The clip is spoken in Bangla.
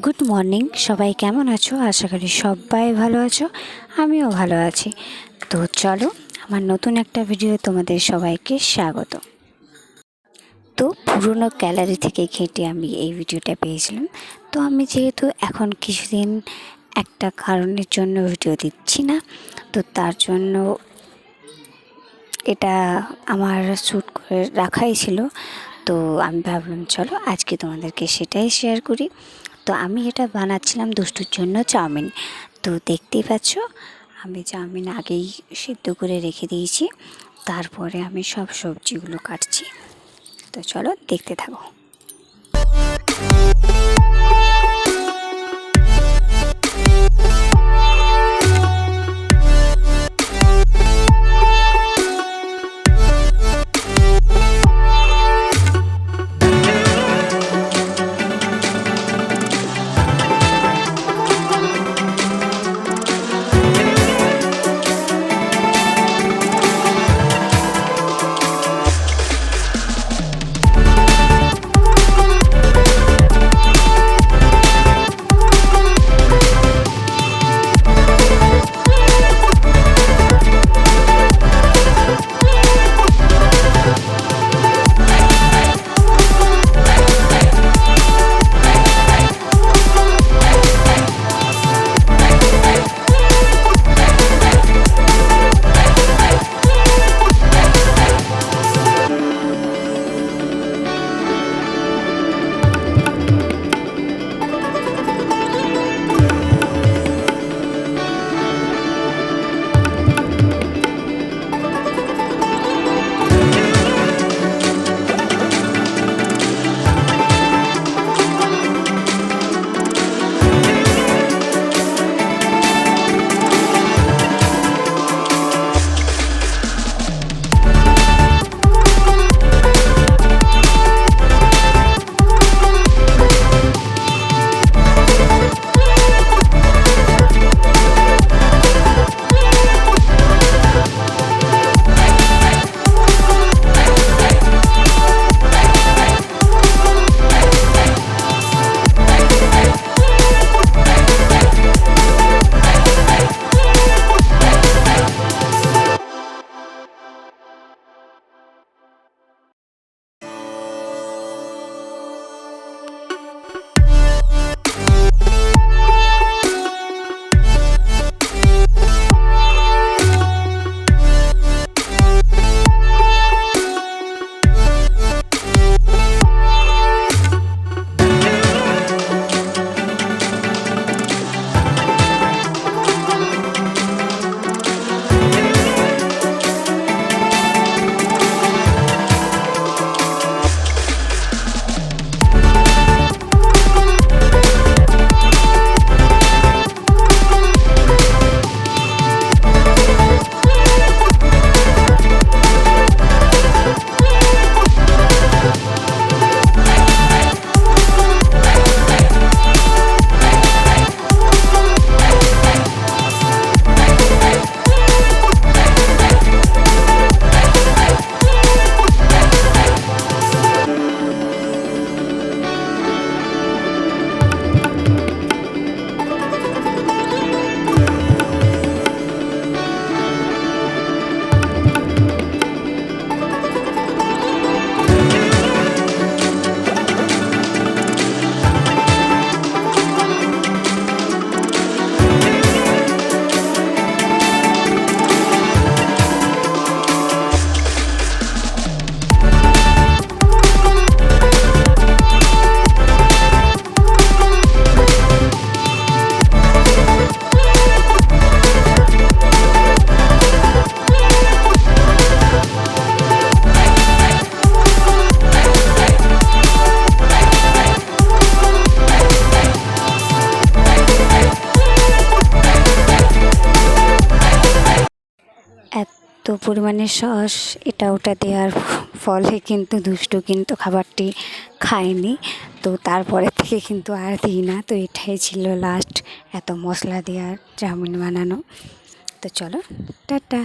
গুড মর্নিং, সবাই কেমন আছো? আশা করি সবাই ভালো আছো, আমিও ভালো আছি। তো চলো, আমার নতুন একটা ভিডিও তোমাদের সবাইকে স্বাগত। তো পুরনো গ্যালারি থেকে ঘেঁটে আমি এই ভিডিওটা পেয়েছিলাম। তো আমি যেহেতু এখন কিছুদিন একটা কারণের জন্য ভিডিও দিচ্ছি না, তো তার জন্য এটা আমার শ্যুট করে রাখাই ছিল। তো আমি ভাবলাম চলো আজকে তোমাদেরকে সেটাই শেয়ার করি। তো আমি এটা বানাচ্ছিলাম দুষ্টুর জন্য চাউমিন। তো দেখতেই পাচ্ছ আমি চাউমিন আগেই সিদ্ধ করে রেখে দিয়েছি, তারপরে আমি সব সবজিগুলো কাটছি। তো চলো দেখতে থাকো। এত পরিমাণে সস এটা ওটা দেওয়ার ফলে কিন্তু দুষ্টু কিন্তু খাবারটি খায়নি। তো তারপরে থেকে কিন্তু আর দিই না। তো এটাই ছিল লাস্ট এত মশলা দেওয়ার চাউমিন বানানো। তো চলো টাটা।